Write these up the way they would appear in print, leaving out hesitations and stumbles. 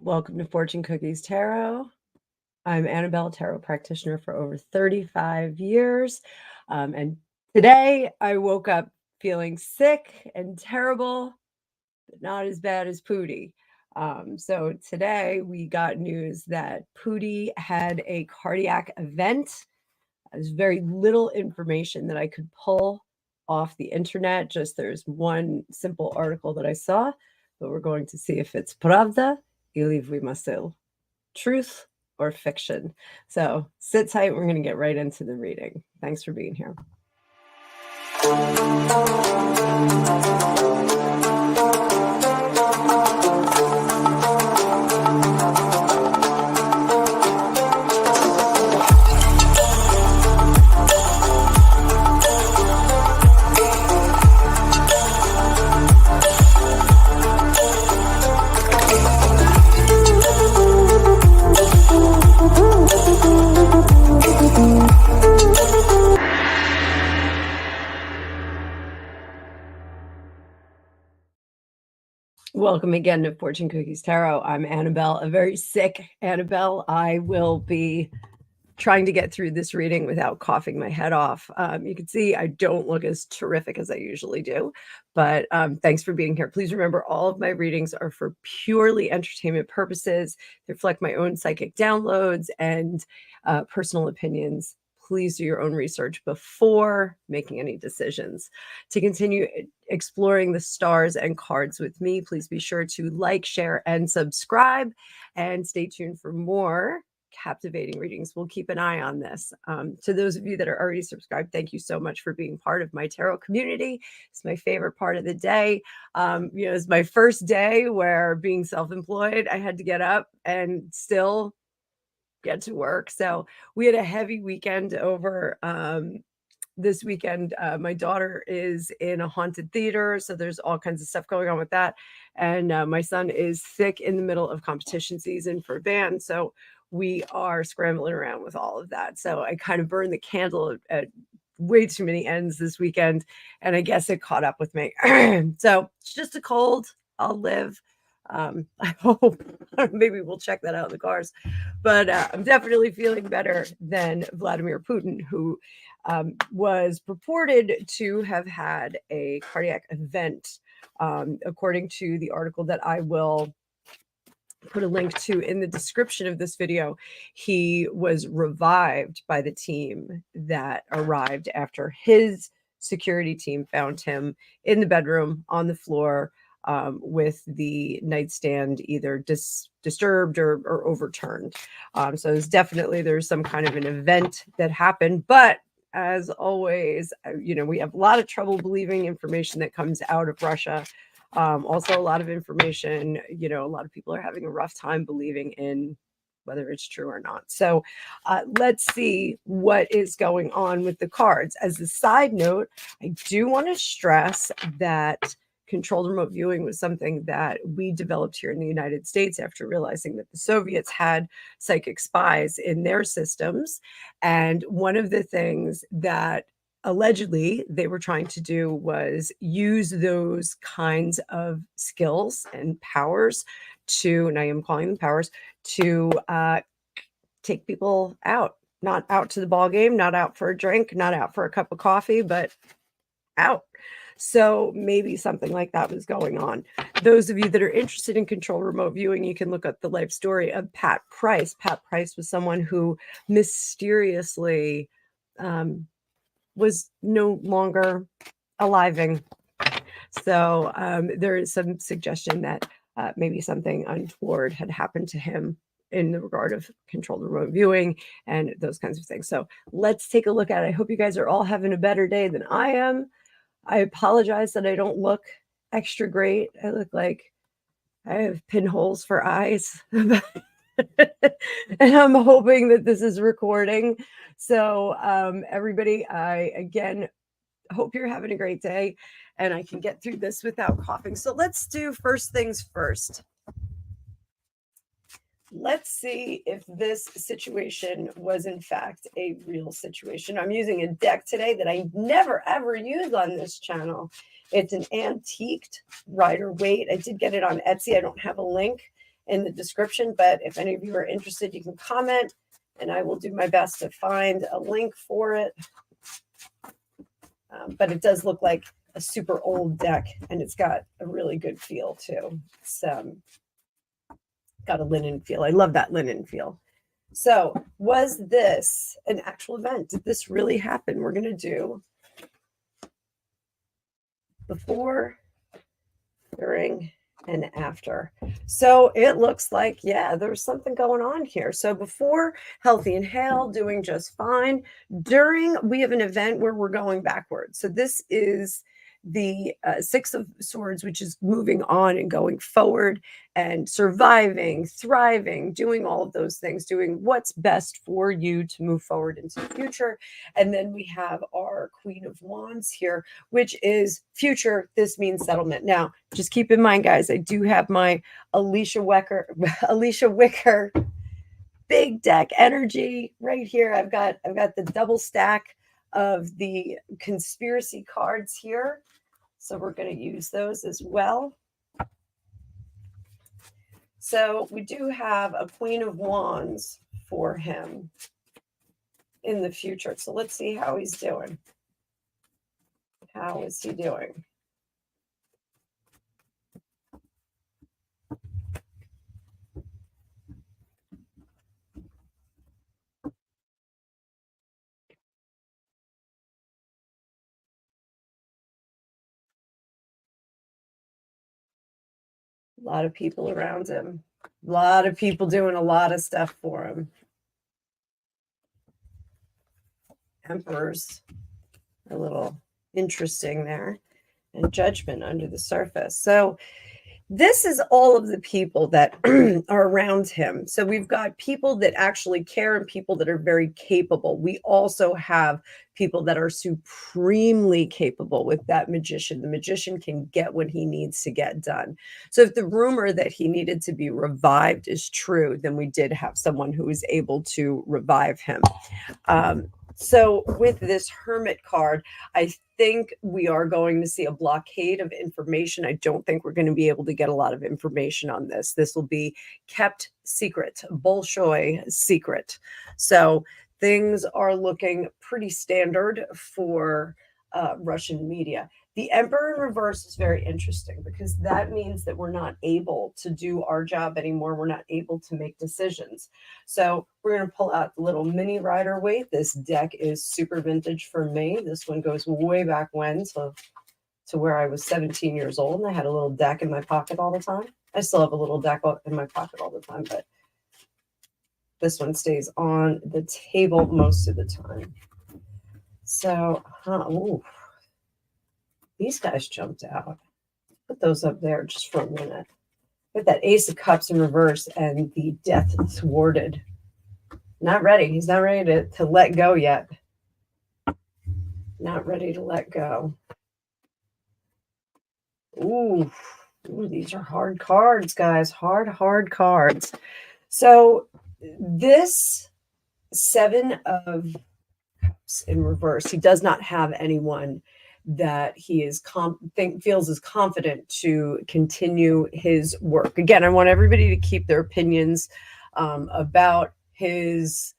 Welcome to Fortune Cookies Tarot. I'm Annabelle, tarot practitioner for over 35 years. And today I woke up feeling sick and terrible, but not as bad as Pooty. So today we got news that Pooty had a cardiac event. There's very little information that I could pull off the internet. Just there's one simple article that I saw, but we're going to see if it's Pravda или вымысел, truth or fiction. So sit tight. We're going to get right into the reading. Thanks for being here. Welcome again to Fortune Cookies Tarot. I'm Annabelle, a very sick Annabelle. I will be trying to get through this reading without coughing my head off. You can see I don't look as terrific as I usually do, but thanks for being here. Please remember, all of my readings are for purely entertainment purposes. They reflect my own psychic downloads and personal opinions. Please do your own research before making any decisions. To continue exploring the stars and cards with me, please be sure to like, share, and subscribe, and stay tuned for more captivating readings. We'll keep an eye on this. To those of you that are already subscribed, thank you so much for being part of my tarot community. It's my favorite part of the day. It's my first day where, being self-employed, I had to get up and still get to work. So we had a heavy weekend over this weekend. My daughter is in a haunted theater, so there's all kinds of stuff going on with that. And my son is sick in the middle of competition season for band. So we are scrambling around with all of that. So I kind of burned the candle at way too many ends this weekend, and I guess it caught up with me. So it's just a cold. I'll live. I hope. Maybe we'll check that out in the cars. But I'm definitely feeling better than Vladimir Putin, who was purported to have had a cardiac event, according to the article that I will put a link to in the description of this video. He was revived by the team that arrived after his security team found him in the bedroom on the floor, with the nightstand either disturbed or overturned. So there's some kind of an event that happened. But as always, we have a lot of trouble believing information that comes out of Russia. Also, a lot of information, a lot of people are having a rough time believing in whether it's true or not. So let's see what is going on with the cards. As a side note, I do want to stress that controlled remote viewing was something that we developed here in the United States after realizing that the Soviets had psychic spies in their systems. And one of the things that allegedly they were trying to do was use those kinds of skills and powers to, and I am calling them powers, to take people out. Not out to the ball game, not out for a drink, not out for a cup of coffee, but out. So maybe something like that was going on. Those of you that are interested in control remote viewing, you can look up the life story of Pat Price. Pat Price was someone who mysteriously was no longer aliving. So there is some suggestion that maybe something untoward had happened to him in the regard of controlled remote viewing and those kinds of things. So let's take a look at it. I hope you guys are all having a better day than I am. I apologize that I don't look extra great. I look like I have pinholes for eyes. And I'm hoping that this is recording. So everybody, I again hope you're having a great day and I can get through this without coughing. So let's do first things first. Let's see if this situation was in fact a real situation. I'm using a deck today that I never ever use on this channel. It's an antiqued Rider-Waite. I did get it on Etsy. I don't have a link in the description. But if any of you are interested, you can comment and I will do my best to find a link for it. But it does look like a super old deck, and it's got a really good feel too. It's got a linen feel. I love that linen feel. So was this an actual event? Did this really happen? We're going to do before, during, and after. So it looks like, yeah, there's something going on here. So before, healthy and hale, doing just fine. During, we have an event where we're going backwards. So this is the Six of Swords, which is moving on and going forward and surviving, thriving, doing all of those things, doing what's best for you to move forward into the future. And then we have our Queen of Wands here, which is future. This means settlement. Now, just keep in mind, guys, I do have my Alicia Wicker big deck energy right here. I've got the double stack of the conspiracy cards here. So we're going to use those as well. So we do have a Queen of Wands for him in the future. So let's see how he's doing. How is he doing? A lot of people around him. A lot of people doing a lot of stuff for him. Emperors, a little interesting there. And Judgment under the surface. So this is all of the people that are around him. So we've got people that actually care and people that are very capable. We also have people that are supremely capable with that magician. The magician can get what he needs to get done. So if the rumor that he needed to be revived is true, then we did have someone who was able to revive him. So with this Hermit card, I think we are going to see a blockade of information. I don't think we're going to be able to get a lot of information on this. This will be kept secret, Bolshoi secret. So things are looking pretty standard for Russian media. The Emperor in reverse is very interesting because that means that we're not able to do our job anymore. We're not able to make decisions. So we're going to pull out the little mini Rider-Waite. This deck is super vintage for me. This one goes way back when, so to where I was 17 years old, and I had a little deck in my pocket all the time. I still have a little deck in my pocket all the time, but this one stays on the table most of the time. So, ooh. These guys jumped out. Put those up there just for a minute. Get that Ace of Cups in reverse and the Death thwarted. Not ready. He's not ready to let go yet. Not ready to let go. Ooh, these are hard cards, guys. Hard cards. So this Seven of Cups in reverse, he does not have anyone that he is feels is confident to continue his work. Again, I want everybody to keep their opinions about his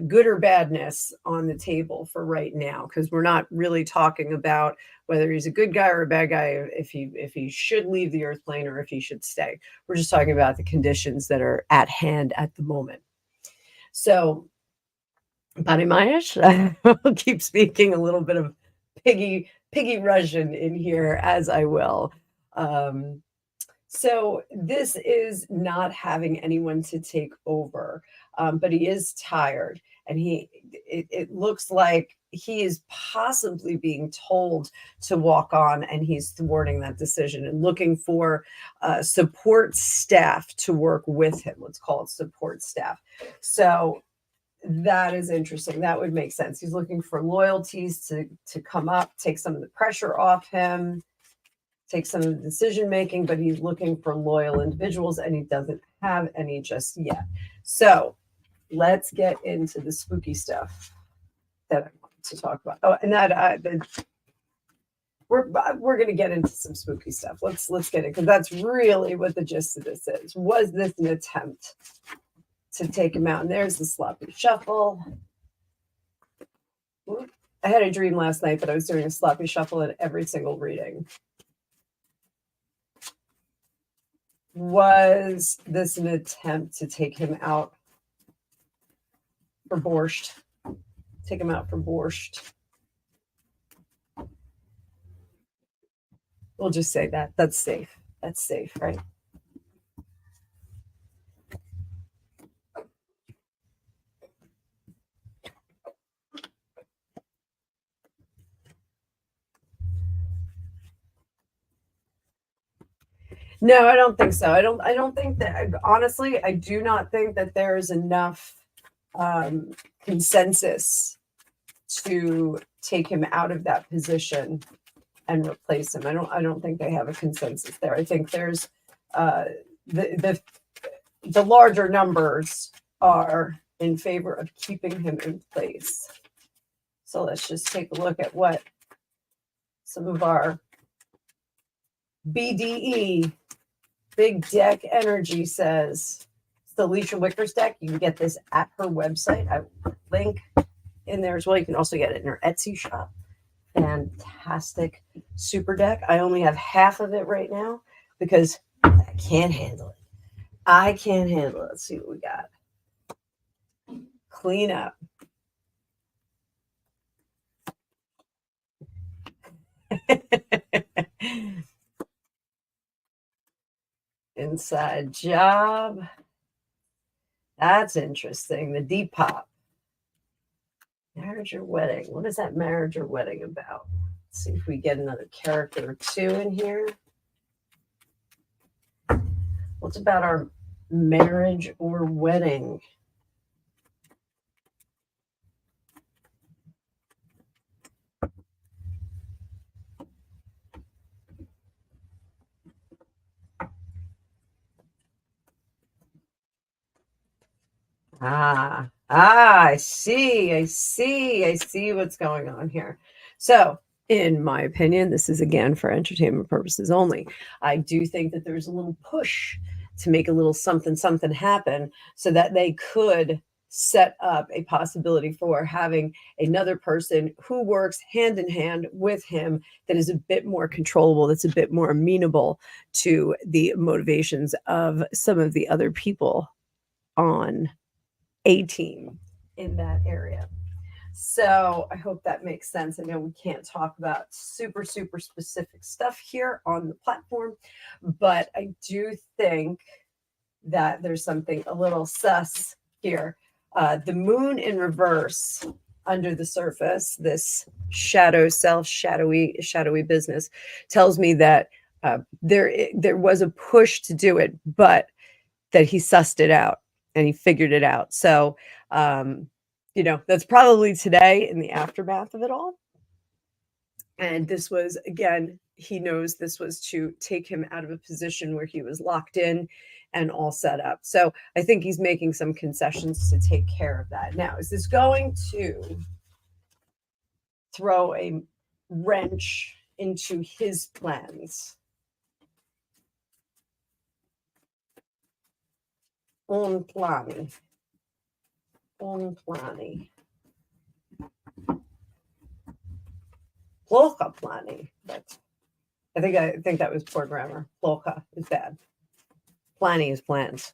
good or badness on the table for right now, because we're not really talking about whether he's a good guy or a bad guy, if he should leave the earth plane or if he should stay. We're just talking about the conditions that are at hand at the moment. So, Pani Mayash, I'll keep speaking a little bit of piggy Russian in here as I will. So this is not having anyone to take over, but he is tired, and it looks like he is possibly being told to walk on, and he's thwarting that decision and looking for support staff to work with him. Let's call it support staff. So that is interesting. That would make sense. He's looking for loyalties to come up, take some of the pressure off him, take some of the decision making, but he's looking for loyal individuals, and he doesn't have any just yet. So let's get into the spooky stuff that I wanted to talk about. Oh, and that we're going to get into some spooky stuff. Let's get it, because that's really what the gist of this is. Was this an attempt to take him out? And there's the sloppy shuffle. I had a dream last night that I was doing a sloppy shuffle in every single reading. Was this an attempt to take him out for borscht? Take him out for borscht. We'll just say that. That's safe. That's safe, right? No, I don't think so. I don't think that, honestly, I do not think that there is enough consensus to take him out of that position and replace him. I don't think they have a consensus there. I think there's the larger numbers are in favor of keeping him in place. So let's just take a look at what some of our BDE, Big Deck Energy, says. It's the Alicia Wickers deck. You can get this at her website. I will link in there as well. You can also get it in her Etsy shop. Fantastic super deck. I only have half of it right now because I can't handle it. I can't handle it. Let's see what we got. Clean up. Inside job. That's interesting. The Depop. Marriage or wedding. What is that marriage or wedding about? Let's see if we get another character or two in here. What's about our marriage or wedding? I see what's going on here. So, in my opinion, this is again for entertainment purposes only. I do think that there's a little push to make a little something happen so that they could set up a possibility for having another person who works hand in hand with him that is a bit more controllable, that's a bit more amenable to the motivations of some of the other people on a team in that area. So I hope that makes sense. I know we can't talk about super specific stuff here on the platform, but I do think that there's something a little sus here. The moon in reverse under the surface, this shadow self, shadowy business, tells me that there was a push to do it, but that he sussed it out and he figured it out. So, that's probably today in the aftermath of it all. And this was, again, he knows this was to take him out of a position where he was locked in and all set up. So I think he's making some concessions to take care of that. Now, is this going to throw a wrench into his plans? Un plani. Plocha plani. But I think that was poor grammar. Plocha is bad. Plani is plans.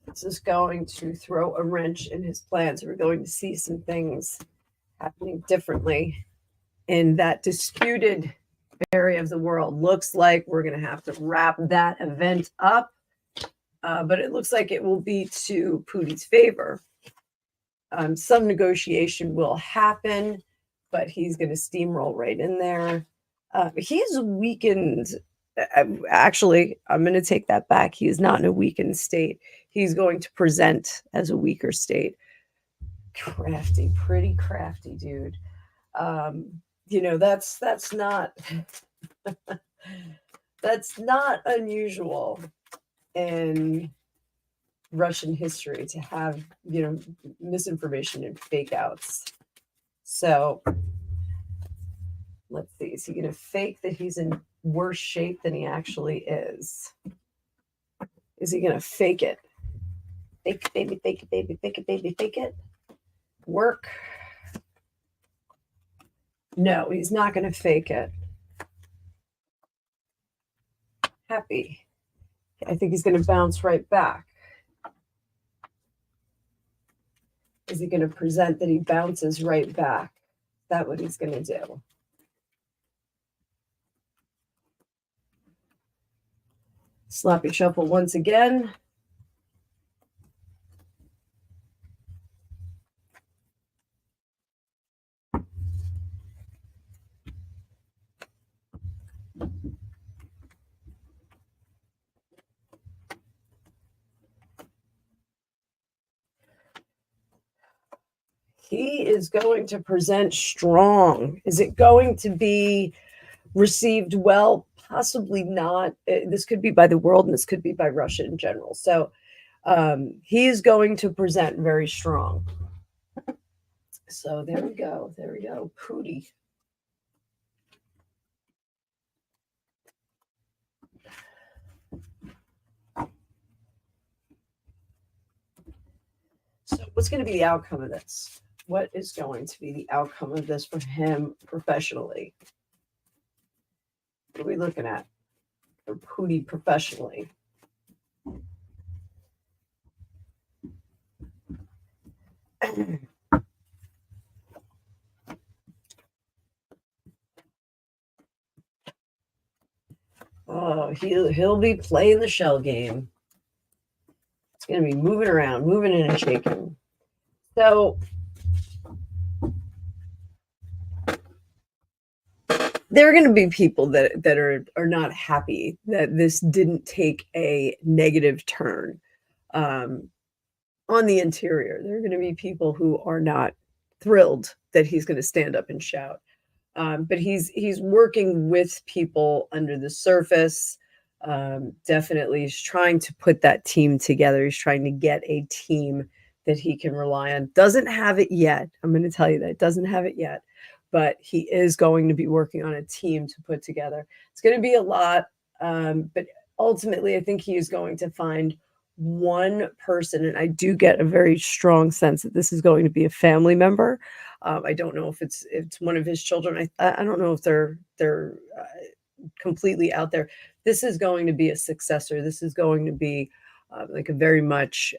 This is going to throw a wrench in his plans. We're going to see some things happening differently in that disputed area of the world. Looks like we're going to have to wrap that event up, but it looks like it will be to Putin's favor. Some negotiation will happen, but he's going to steamroll right in there. He's weakened. Actually, I'm going to take that back. He is not in a weakened state. He's going to present as a weaker state. Crafty, pretty crafty dude. That's not That's not unusual in Russian history to have, misinformation and fake outs. So let's see. Is he going to fake that he's in worse shape than he actually is? Is he going to fake it? Fake it, baby, fake it, baby, fake it, baby, fake it. Work. No, he's not going to fake it. Happy. I think he's going to bounce right back. Is he going to present that he bounces right back? Is that what he's going to do? Sloppy shuffle once again. He is going to present strong. Is it going to be received well? Possibly not. This could be by the world, and this could be by Russia in general. So he is going to present very strong. So there we go. There we go. Pooty. So what's going to be the outcome of this? What is going to be the outcome of this for him professionally? What are we looking at for Pooty professionally? Oh, he'll be playing the shell game. It's going to be moving around, moving in and shaking. So there are going to be people that are not happy that this didn't take a negative turn on the interior. There are going to be people who are not thrilled that he's going to stand up and shout. But he's working with people under the surface. Definitely, he's trying to put that team together. He's trying to get a team that he can rely on. Doesn't have it yet. I'm going to tell you that. Doesn't have it yet. But he is going to be working on a team to put together. It's going to be a lot. But ultimately, I think he is going to find one person. And I do get a very strong sense that this is going to be a family member. I don't know if it's one of his children. I don't know if they're completely out there. This is going to be a successor. This is going to be like a very much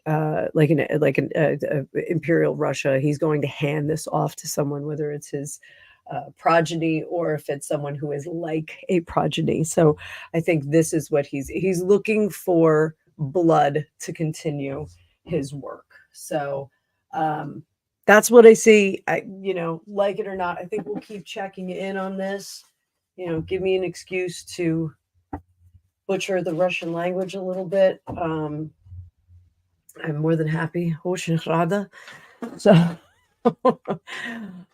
like an Imperial Russia. He's going to hand this off to someone, whether it's his progeny or if it's someone who is like a progeny. So I think this is what he's looking for, blood to continue his work. So that's what I see. Like it or not, I think we'll keep checking in on this. Give me an excuse to butcher the Russian language a little bit. I'm more than happy. Очень рада. So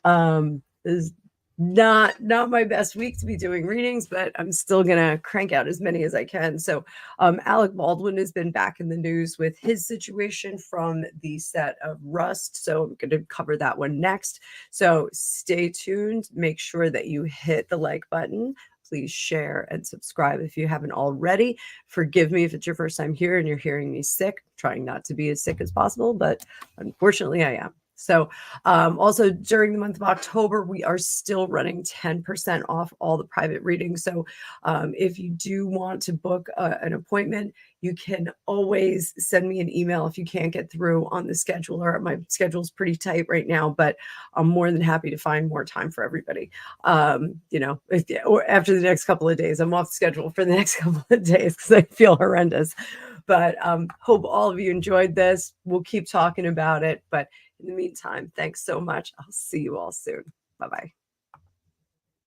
this is not my best week to be doing readings, but I'm still gonna crank out as many as I can. So Alec Baldwin has been back in the news with his situation from the set of Rust. So I'm going to cover that one next. So stay tuned. Make sure that you hit the like button. Please share and subscribe if you haven't already. Forgive me if it's your first time here and you're hearing me sick. I'm trying not to be as sick as possible, but unfortunately I am. So also during the month of October, we are still running 10% off all the private readings. So if you do want to book an appointment, you can always send me an email if you can't get through on the scheduler. My schedule's pretty tight right now, but I'm more than happy to find more time for everybody. Or after the next couple of days, I'm off schedule for the next couple of days because I feel horrendous. But hope all of you enjoyed this. We'll keep talking about it. But in the meantime, thanks so much. I'll see you all soon. Bye-bye.